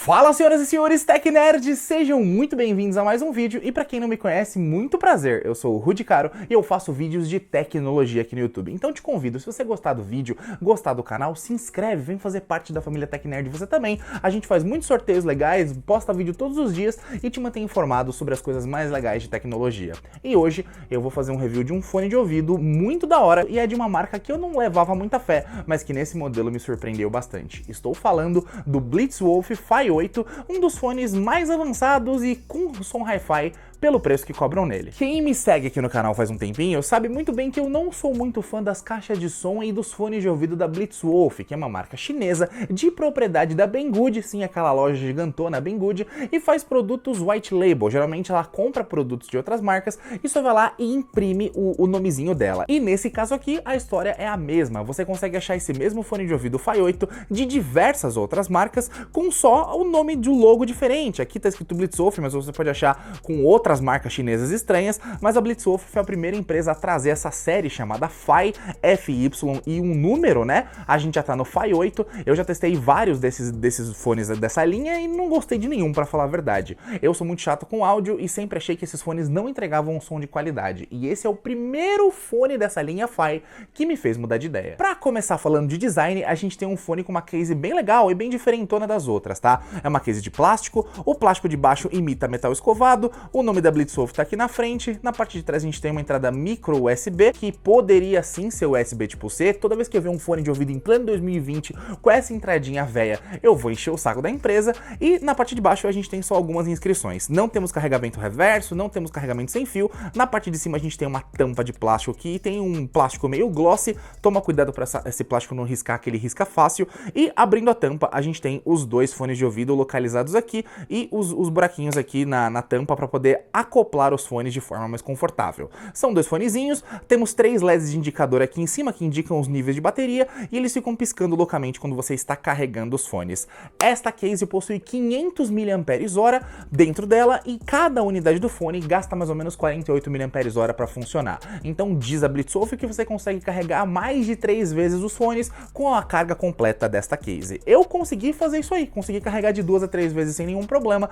Fala, senhoras e senhores Tech Nerds, sejam muito bem-vindos a mais um vídeo. E pra quem não me conhece, muito prazer, eu sou o Rudy Caro e eu faço vídeos de tecnologia aqui no YouTube. Então te convido, se você gostar do vídeo, gostar do canal, se inscreve, vem fazer parte da família Tech Nerd você também. A gente faz muitos sorteios legais, posta vídeo todos os dias e te mantém informado sobre as coisas mais legais de tecnologia. E hoje eu vou fazer um review de um fone de ouvido muito da hora e é de uma marca que eu não levava muita fé, mas que nesse modelo me surpreendeu bastante. Estou falando do Blitzwolf Phi 8, um dos fones mais avançados e com som hi-fi pelo preço que cobram nele. Quem me segue aqui no canal faz um tempinho sabe muito bem que eu não sou muito fã das caixas de som e dos fones de ouvido da Blitzwolf, que é uma marca chinesa de propriedade da Banggood, sim, aquela loja gigantona Banggood, e faz produtos white label. Geralmente ela compra produtos de outras marcas e só vai lá e imprime o nomezinho dela. E nesse caso aqui a história é a mesma. Você consegue achar esse mesmo fone de ouvido Phi 8 de diversas outras marcas com só o nome de um logo diferente. Aqui tá escrito Blitzwolf, mas você pode achar com outras marcas chinesas estranhas, mas a Blitzwolf foi a primeira empresa a trazer essa série chamada Phi, FY e um número, né? A gente já tá no Phi 8, eu já testei vários desses fones dessa linha e não gostei de nenhum, pra falar a verdade. Eu sou muito chato com áudio e sempre achei que esses fones não entregavam um som de qualidade, e esse é o primeiro fone dessa linha Phi que me fez mudar de ideia. Pra começar falando de design, a gente tem um fone com uma case bem legal e bem diferentona das outras, tá? É uma case de plástico, o plástico de baixo imita metal escovado, o nome da Blitzwolf tá aqui na frente, na parte de trás a gente tem uma entrada micro USB, que poderia sim ser USB tipo C. Toda vez que eu ver um fone de ouvido em pleno 2020 com essa entradinha velha, eu vou encher o saco da empresa. E na parte de baixo a gente tem só algumas inscrições. Não temos carregamento reverso, não temos carregamento sem fio. Na parte de cima a gente tem uma tampa de plástico aqui, tem um plástico meio glossy, toma cuidado para esse plástico não riscar, que ele risca fácil. E abrindo a tampa a gente tem os dois fones de ouvido localizados aqui e os buraquinhos aqui na tampa para poder acoplar os fones de forma mais confortável. São dois fonezinhos, temos 3 LEDs de indicador aqui em cima que indicam os níveis de bateria e eles ficam piscando loucamente quando você está carregando os fones. Esta case possui 500 mAh dentro dela e cada unidade do fone gasta mais ou menos 48 mAh para funcionar. Então diz a Blitzwolf que você consegue carregar mais de 3 vezes os fones com a carga completa desta case. Eu consegui fazer isso aí, consegui carregar de 2 a 3 vezes sem nenhum problema,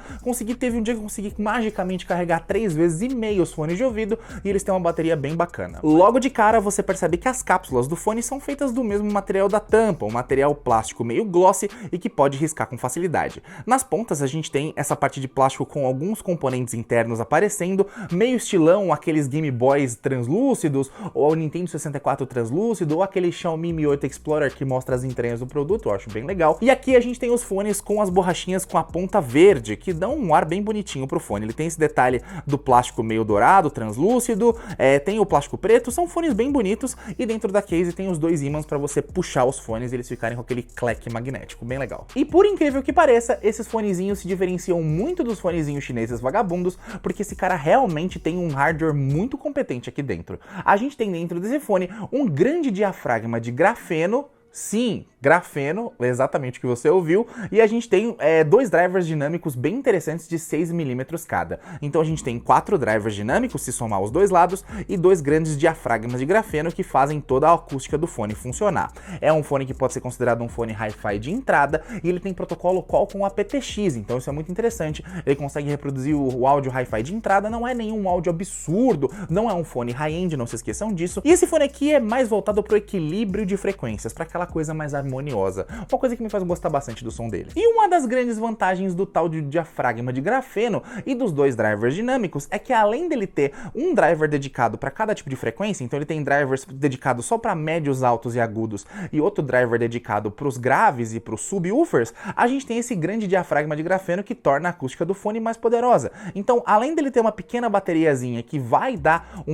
teve um dia que eu consegui magicamente carregar 3 vezes e meio os fones de ouvido e eles têm uma bateria bem bacana. Logo de cara você percebe que as cápsulas do fone são feitas do mesmo material da tampa, um material plástico meio glossy e que pode riscar com facilidade. Nas pontas a gente tem essa parte de plástico com alguns componentes internos aparecendo, meio estilão aqueles Game Boys translúcidos, ou o Nintendo 64 translúcido, ou aquele Xiaomi Mi 8 Explorer que mostra as entranhas do produto, eu acho bem legal. E aqui a gente tem os fones com as borrachinhas com a ponta verde, que dão um ar bem bonitinho pro fone. Ele tem esse detalhe do plástico meio dourado, translúcido, tem o plástico preto, são fones bem bonitos e dentro da case tem os dois ímãs para você puxar os fones e eles ficarem com aquele clack magnético, bem legal. E por incrível que pareça, esses fonezinhos se diferenciam muito dos fonezinhos chineses vagabundos, porque esse cara realmente tem um hardware muito competente aqui dentro. A gente tem dentro desse fone um grande diafragma de grafeno. Sim, grafeno, exatamente o que você ouviu, e a gente tem 2 drivers dinâmicos bem interessantes de 6 mm cada. Então a gente tem 4 drivers dinâmicos, se somar os dois lados, e 2 grandes diafragmas de grafeno que fazem toda a acústica do fone funcionar. É um fone que pode ser considerado um fone hi-fi de entrada, e ele tem protocolo Qualcomm aptX, então isso é muito interessante. Ele consegue reproduzir o áudio hi-fi de entrada, não é nenhum áudio absurdo, não é um fone high-end, não se esqueçam disso. E esse fone aqui é mais voltado para o equilíbrio de frequências, para aquela coisa mais harmoniosa, uma coisa que me faz gostar bastante do som dele. E uma das grandes vantagens do tal de diafragma de grafeno e dos 2 drivers dinâmicos é que além dele ter um driver dedicado para cada tipo de frequência, então ele tem drivers dedicados só para médios, altos e agudos e outro driver dedicado para os graves e para os subwoofers, a gente tem esse grande diafragma de grafeno que torna a acústica do fone mais poderosa. Então, além dele ter uma pequena bateriazinha que vai dar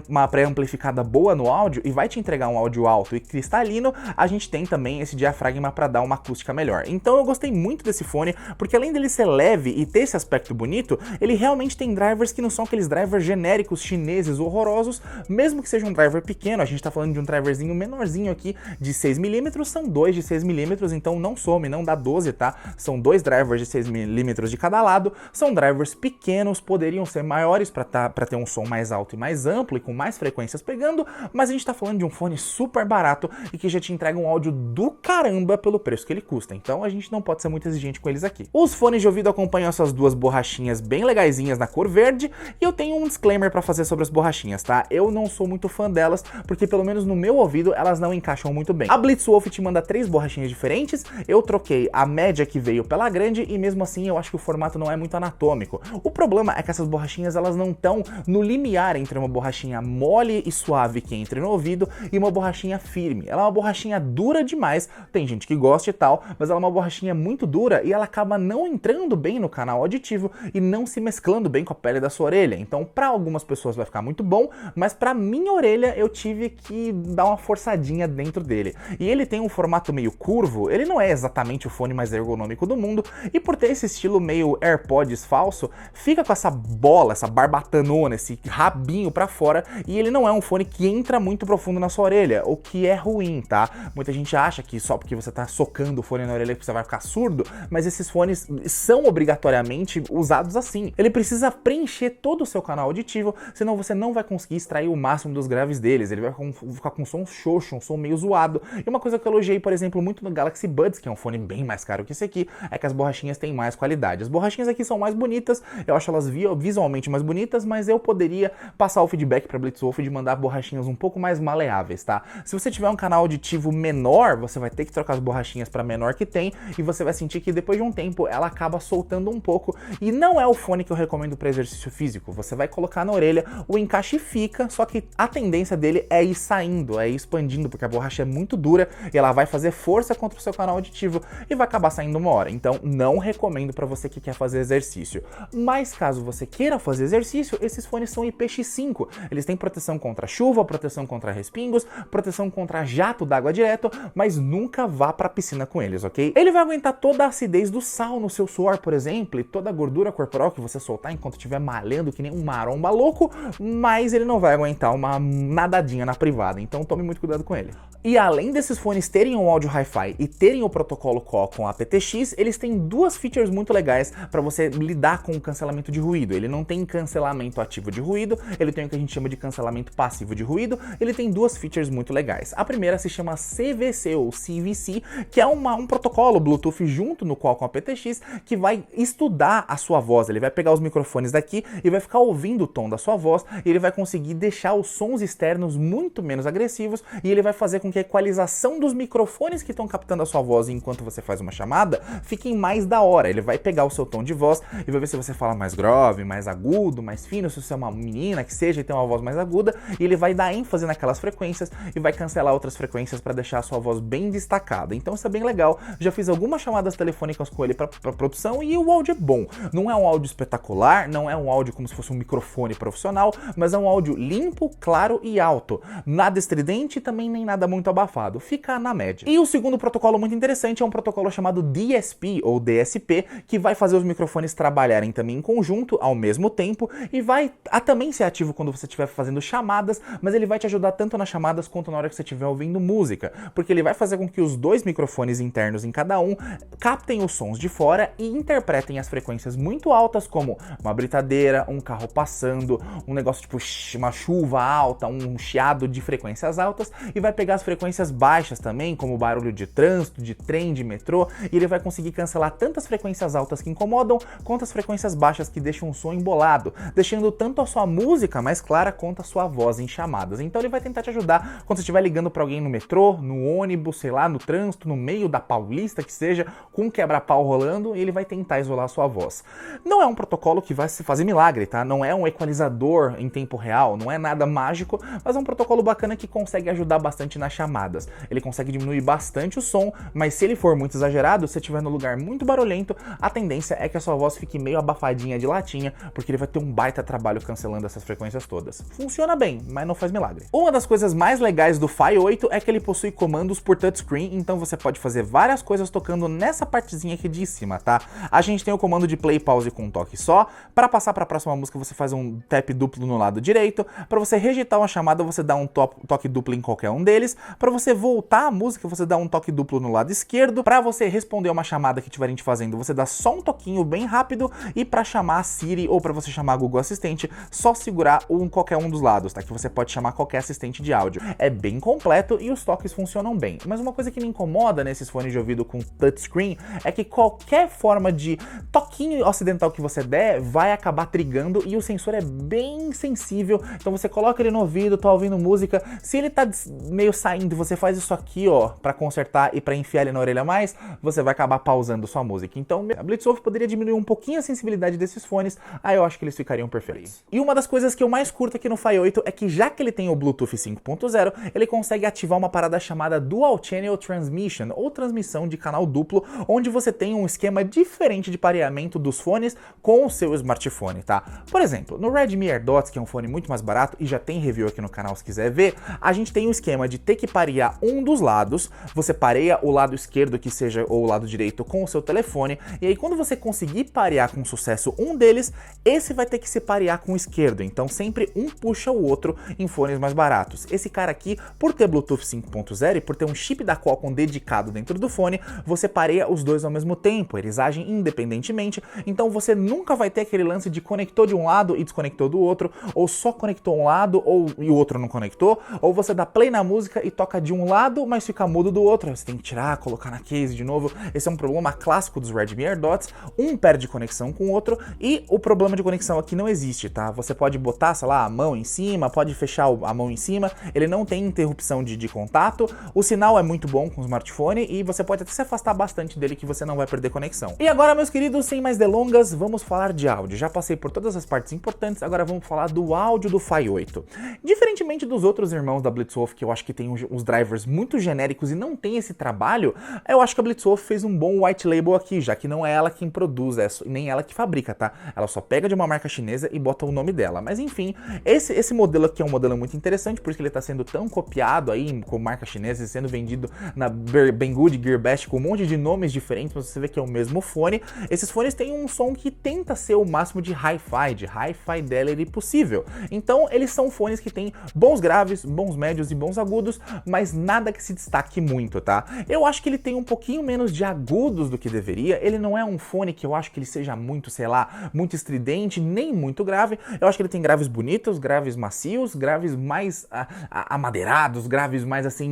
uma pré-amplificada boa no áudio e vai te entregar um áudio alto e cristalino, a gente tem também esse diafragma para dar uma acústica melhor. Então eu gostei muito desse fone, porque além dele ser leve e ter esse aspecto bonito, ele realmente tem drivers que não são aqueles drivers genéricos chineses horrorosos, mesmo que seja um driver pequeno. A gente tá falando de um driverzinho menorzinho aqui de 6 mm, são 2 de 6 mm, então não some, não dá 12, tá? São 2 drivers de 6 mm de cada lado, são drivers pequenos, poderiam ser maiores para ter um som mais alto e mais amplo e com mais frequências pegando, mas a gente tá falando de um fone super barato e que já te entrega um um áudio do caramba pelo preço que ele custa, então a gente não pode ser muito exigente com eles aqui. Os fones de ouvido acompanham essas duas borrachinhas bem legaisinhas na cor verde, e eu tenho um disclaimer pra fazer sobre as borrachinhas, tá? Eu não sou muito fã delas, porque pelo menos no meu ouvido elas não encaixam muito bem. A Blitzwolf te manda 3 borrachinhas diferentes, eu troquei a média que veio pela grande, e mesmo assim eu acho que o formato não é muito anatômico. O problema é que essas borrachinhas elas não estão no limiar entre uma borrachinha mole e suave que entra no ouvido e uma borrachinha firme. Ela é uma borrachinha dura demais, tem gente que gosta e tal, mas ela é uma borrachinha muito dura e ela acaba não entrando bem no canal auditivo e não se mesclando bem com a pele da sua orelha. Então para algumas pessoas vai ficar muito bom, mas para minha orelha eu tive que dar uma forçadinha dentro dele. E ele tem um formato meio curvo, ele não é exatamente o fone mais ergonômico do mundo, e por ter esse estilo meio AirPods falso, fica com essa bola, essa barbatanona, esse rabinho pra fora, e ele não é um fone que entra muito profundo na sua orelha, o que é ruim, tá? Muita gente acha que só porque você tá socando o fone na orelha você vai ficar surdo, mas esses fones são obrigatoriamente usados assim. Ele precisa preencher todo o seu canal auditivo, senão você não vai conseguir extrair o máximo dos graves deles, ele vai ficar com um som xoxo, um som meio zoado. E uma coisa que eu elogiei, por exemplo, muito no Galaxy Buds, que é um fone bem mais caro que esse aqui, é que as borrachinhas têm mais qualidade. As borrachinhas aqui são mais bonitas, eu acho elas visualmente mais bonitas, mas eu poderia passar o feedback para Blitzwolf de mandar borrachinhas um pouco mais maleáveis, tá? Se você tiver um canal auditivo menor, você vai ter que trocar as borrachinhas para menor que tem, e você vai sentir que depois de um tempo ela acaba soltando um pouco, e não é o fone que eu recomendo para exercício físico. Você vai colocar na orelha, o encaixe fica, só que a tendência dele é ir saindo, é ir expandindo, porque a borracha é muito dura e ela vai fazer força contra o seu canal auditivo e vai acabar saindo uma hora. Então não recomendo para você que quer fazer exercício. Mas caso você queira fazer exercício, esses fones são IPX5. Eles têm proteção contra chuva, proteção contra respingos, proteção contra jato d'água direto, mas nunca vá para a piscina com eles, ok? Ele vai aguentar toda a acidez do sal no seu suor, por exemplo, e toda a gordura corporal que você soltar enquanto estiver malhando que nem um maromba louco, mas ele não vai aguentar uma nadadinha na privada, então tome muito cuidado com ele. E além desses fones terem um áudio Hi-Fi e terem o protocolo com aptX, eles têm duas features muito legais para você lidar com o cancelamento de ruído. Ele não tem cancelamento ativo de ruído, ele tem o que a gente chama de cancelamento passivo de ruído, ele tem duas features muito legais. A primeira se chama CVC ou CVC, que é um protocolo Bluetooth junto no Qualcomm aptX que vai estudar a sua voz. Ele vai pegar os microfones daqui e vai ficar ouvindo o tom da sua voz, e ele vai conseguir deixar os sons externos muito menos agressivos, e ele vai fazer com que a equalização dos microfones que estão captando a sua voz enquanto você faz uma chamada fiquem mais da hora. Ele vai pegar o seu tom de voz e vai ver se você fala mais grave, mais agudo, mais fino, se você é uma menina que seja e tem uma voz mais aguda, e ele vai dar ênfase naquelas frequências e vai cancelar outras frequências para deixar a sua voz bem destacada. Então isso é bem legal. Já fiz algumas chamadas telefônicas com ele para produção e o áudio é bom. Não é um áudio espetacular, não é um áudio como se fosse um microfone profissional, mas é um áudio limpo, claro e alto. Nada estridente, também nem nada muito abafado. Fica na média. E o segundo protocolo muito interessante é um protocolo chamado DSP ou DSP, que vai fazer os microfones trabalharem também em conjunto ao mesmo tempo e vai também ser ativo quando você estiver fazendo chamadas, mas ele vai te ajudar tanto nas chamadas quanto na hora que você estiver ouvindo música, porque ele vai fazer com que os dois microfones internos em cada um captem os sons de fora e interpretem as frequências muito altas, como uma britadeira, um carro passando, um negócio tipo uma chuva alta, um chiado de frequências altas, e vai pegar as frequências baixas também, como barulho de trânsito, de trem, de metrô, e ele vai conseguir cancelar tantas frequências altas que incomodam, quanto as frequências baixas que deixam o som embolado, deixando tanto a sua música mais clara quanto a sua voz em chamadas. Então ele vai tentar te ajudar quando você estiver ligando para alguém no metrô, no ônibus, sei lá, no trânsito, no meio da Paulista, que seja, com um quebra-pau rolando, e ele vai tentar isolar a sua voz. Não é um protocolo que vai se fazer milagre, tá? Não é um equalizador em tempo real, não é nada mágico, mas é um protocolo bacana que consegue ajudar bastante nas chamadas. Ele consegue diminuir bastante o som, mas se ele for muito exagerado, se você estiver num lugar muito barulhento, a tendência é que a sua voz fique meio abafadinha de latinha, porque ele vai ter um baita trabalho cancelando essas frequências todas. Funciona bem, mas não faz milagre. Uma das coisas mais legais do Fi 8 é que ele possui comandos por touchscreen, então você pode fazer várias coisas tocando nessa partezinha aqui de cima, tá? A gente tem o comando de play e pause com um toque só. Para passar para a próxima música, você faz um tap duplo no lado direito. Para você rejeitar uma chamada, você dá um toque duplo em qualquer um deles. Para você voltar a música, você dá um toque duplo no lado esquerdo. Para você responder uma chamada que tiverem te fazendo, você dá só um toquinho bem rápido. E para chamar a Siri ou para você chamar a Google Assistente, só segurar qualquer um dos lados, tá? Que você pode chamar qualquer assistente de áudio. É bem completo e os toques funcionam funcionam bem. Mas uma coisa que me incomoda nesses fones de ouvido com touchscreen é que qualquer forma de toquinho ocidental que você der vai acabar trigando e o sensor é bem sensível. Então você coloca ele no ouvido, tá ouvindo música, se ele tá meio saindo, você faz isso aqui, ó, pra consertar e pra enfiar ele na orelha mais, você vai acabar pausando sua música. Então a Bluetooth poderia diminuir um pouquinho a sensibilidade desses fones, aí eu acho que eles ficariam perfeitos. E uma das coisas que eu mais curto aqui no Fi 8 é que já que ele tem o Bluetooth 5.0, ele consegue ativar uma parada chamada Dual Channel Transmission, ou transmissão de canal duplo, onde você tem um esquema diferente de pareamento dos fones com o seu smartphone, tá? Por exemplo, no Redmi AirDots, que é um fone muito mais barato e já tem review aqui no canal se quiser ver, a gente tem o esquema de ter que parear um dos lados, você pareia o lado esquerdo que seja ou o lado direito com o seu telefone, e aí quando você conseguir parear com sucesso um deles, esse vai ter que se parear com o esquerdo, então sempre um puxa o outro em fones mais baratos. Esse cara aqui, por ter Bluetooth 5.0 e por ter um chip da Qualcomm dedicado dentro do fone, você pareia os dois ao mesmo tempo, eles agem independentemente, então você nunca vai ter aquele lance de conectou de um lado e desconectou do outro, ou só conectou um lado e o outro não conectou, ou você dá play na música e toca de um lado, mas fica mudo do outro, você tem que tirar, colocar na case de novo. Esse é um problema clássico dos Redmi AirDots, um perde conexão com o outro, e o problema de conexão aqui não existe, tá? Você pode botar, sei lá, a mão em cima, pode fechar a mão em cima, ele não tem interrupção de contato, o sinal é muito bom com o smartphone e você pode até se afastar bastante dele que você não vai perder conexão. E agora, meus queridos, sem mais delongas, vamos falar de áudio. Já passei por todas as partes importantes, agora vamos falar do áudio do Fi 8. Diferentemente dos outros irmãos da Bluetooth, que eu acho que tem uns drivers muito genéricos e não tem esse trabalho, eu acho que a Bluetooth fez um bom white label aqui, já que não é ela quem produz, nem ela que fabrica, tá? Ela só pega de uma marca chinesa e bota o nome dela. Mas enfim, esse modelo aqui é um modelo muito interessante, por isso que ele está sendo tão copiado aí com marca chinesa e sendo vendido na Banggood, Gearbest, com um monte de nomes diferentes, mas você vê que é o mesmo fone. Esses fones têm um som que tenta ser o máximo de hi-fi fidelity possível. Então eles são fones que têm bons graves, bons médios e bons agudos, mas nada que se destaque muito, tá? Eu acho que ele tem um pouquinho menos de agudos do que deveria, ele não é um fone que eu acho que ele seja muito, sei lá, muito estridente, nem muito grave. Eu acho que ele tem graves bonitos, graves macios, graves mais amadeirados, graves mais assim,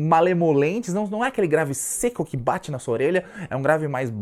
malemolentes, não é aquele grave seco que bate na sua orelha, é um grave mais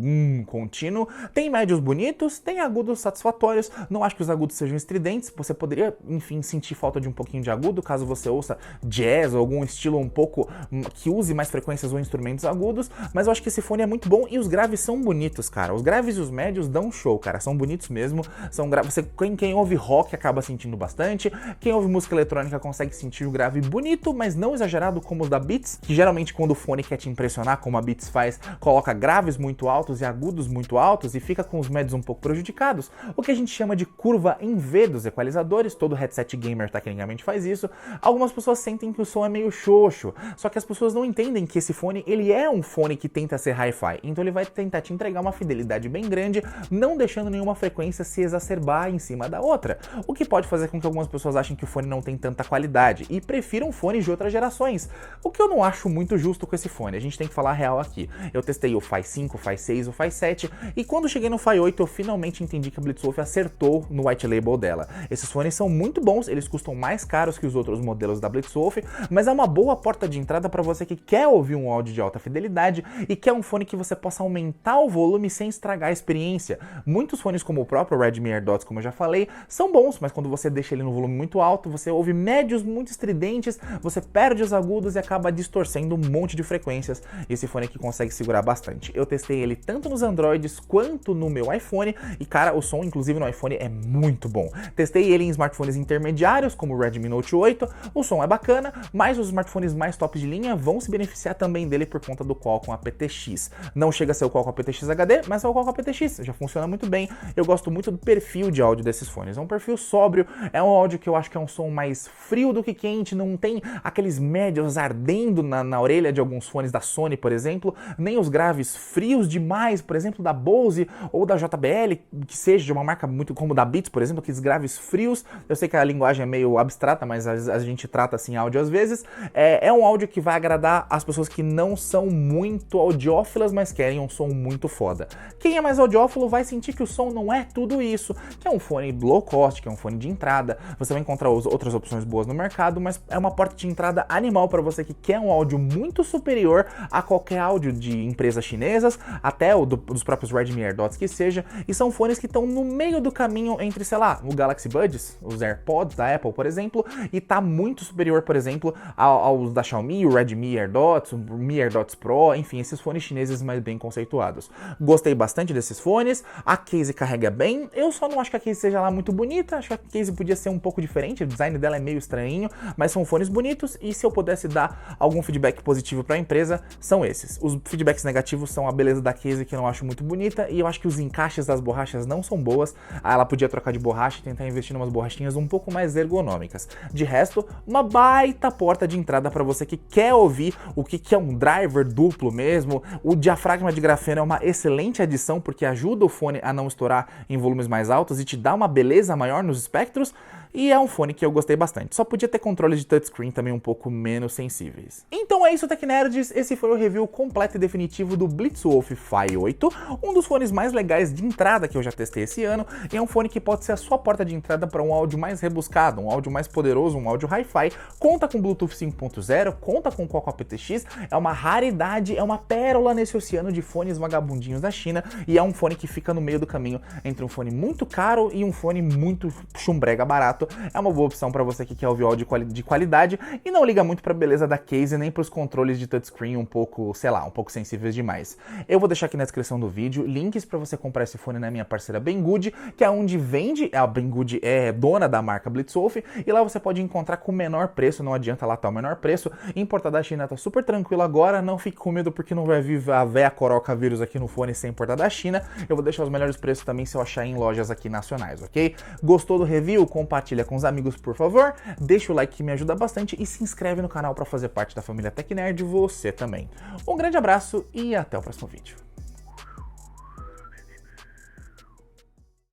contínuo. Tem médios bonitos, tem agudos satisfatórios, não acho que os agudos sejam estridentes, você poderia, enfim, sentir falta de um pouquinho de agudo, caso você ouça jazz ou algum estilo um pouco que use mais frequências ou instrumentos agudos, mas eu acho que esse fone é muito bom e os graves são bonitos, cara. Os graves e os médios dão show, cara, são bonitos mesmo, são graves, quem ouve rock acaba sentindo bastante, quem ouve música eletrônica consegue sentir o grave bonito, mas não exagerado como os da Beats, que geralmente quando o fone quer te impressionar, como a Beats faz, coloca graves muito altos e agudos muito altos e fica com os médios um pouco prejudicados, o que a gente chama de curva em V dos equalizadores. Todo headset gamer tecnicamente faz isso. Algumas pessoas sentem que o som é meio xoxo, só que as pessoas não entendem que esse fone, ele é um fone que tenta ser hi-fi, então ele vai tentar te entregar uma fidelidade bem grande, não deixando nenhuma frequência se exacerbar em cima da outra, o que pode fazer com que algumas pessoas achem que o fone não tem tanta qualidade e prefiram fones de outras gerações, o que eu não acho muito justo com esse fone. A gente tem que falar a real aqui. Eu testei o Fi 5, o Fi 6, o Fi 7 e quando cheguei no Fi 8 eu finalmente entendi que a Bluetooth acertou no white label dela. Esses fones são muito bons, eles custam mais caros que os outros modelos da Bluetooth, mas é uma boa porta de entrada para você que quer ouvir um áudio de alta fidelidade e quer um fone que você possa aumentar o volume sem estragar a experiência. Muitos fones, como o próprio Redmi AirDots, como eu já falei, são bons, mas quando você deixa ele no volume muito alto, você ouve médios muito estridentes, você perde os agudos e acaba distorcendo um monte de frequências. E esse fone aqui consegue segurar bastante. Eu testei ele tanto nos Androids quanto no meu iPhone e, cara, o som, inclusive no iPhone, é muito bom. Testei ele em smartphones intermediários, como o Redmi Note 8, o som é bacana, mas os smartphones mais top de linha vão se beneficiar também dele por conta do Qualcomm aptX. Não chega a ser o Qualcomm aptX HD, mas é o Qualcomm aptX, já funciona muito bem. Eu gosto muito do perfil de áudio desses fones, é um perfil sóbrio, é um áudio que eu acho que é um som mais frio do que quente, não tem aqueles médios ardendo na orelha de alguns fones da Sony, por exemplo, nem os graves frios demais, por exemplo, da Bose ou da JBL, que seja de uma marca muito como da Beats, por exemplo, aqueles graves frios. Eu sei que a linguagem é meio abstrata, mas a gente trata assim áudio às vezes. É um áudio que vai agradar as pessoas que não são muito audiófilas, mas querem um som muito foda. Quem é mais audiófilo vai sentir que o som não é tudo isso, que é um fone low cost, que é um fone de entrada. Você vai encontrar outras opções boas no mercado, mas é uma porta de entrada animal para você que quer é um áudio muito superior a qualquer áudio de empresas chinesas, até o dos próprios Redmi AirDots que seja, e são fones que estão no meio do caminho entre, sei lá, o Galaxy Buds, os AirPods da Apple, por exemplo, e tá muito superior, por exemplo, aos da Xiaomi, o Redmi AirDots, o Mi AirDots Pro, enfim, esses fones chineses mais bem conceituados. Gostei bastante desses fones, a case carrega bem, eu só não acho que a case seja lá muito bonita, acho que a case podia ser um pouco diferente, o design dela é meio estranhinho, mas são fones bonitos e se eu pudesse dar algum feedback positivo para a empresa, são esses. Os feedbacks negativos são a beleza da case, que eu não acho muito bonita, e eu acho que os encaixes das borrachas não são boas, ela podia trocar de borracha e tentar investir em umas borrachinhas um pouco mais ergonômicas. De resto, uma baita porta de entrada para você que quer ouvir o que é um driver duplo mesmo. O diafragma de grafeno é uma excelente adição porque ajuda o fone a não estourar em volumes mais altos e te dá uma beleza maior nos espectros. E é um fone que eu gostei bastante. Só podia ter controles de touchscreen também um pouco menos sensíveis. Então é isso, Tecnerds. Esse foi o review completo e definitivo do Blitzwolf Phi 8, um dos fones mais legais de entrada que eu já testei esse ano, e é um fone que pode ser a sua porta de entrada para um áudio mais rebuscado, um áudio mais poderoso, um áudio hi-fi. Conta com Bluetooth 5.0, conta com Qualcomm aptX, é uma raridade, é uma pérola nesse oceano de fones vagabundinhos da China, e é um fone que fica no meio do caminho entre um fone muito caro e um fone muito chumbrega barato. É uma boa opção para você que quer ouvir áudio de qualidade e não liga muito para a beleza da case nem para os controles de touchscreen um pouco, sei lá, um pouco sensíveis demais. Eu vou deixar aqui na descrição do vídeo links para você comprar esse fone na minha parceira Banggood, que é onde vende, a Banggood é dona da marca Blitzwolf, e lá você pode encontrar com o menor preço, não adianta lá tá o menor preço. Importar da China tá super tranquilo agora, não fique com medo porque não vai vir a véia coroca vírus aqui no fone sem importar da China. Eu vou deixar os melhores preços também se eu achar em lojas aqui nacionais, ok? Gostou do review? Compartilha com os amigos, por favor, deixa o like que me ajuda bastante e se inscreve no canal para fazer parte da família TecNerd você também. Um grande abraço e até o próximo vídeo.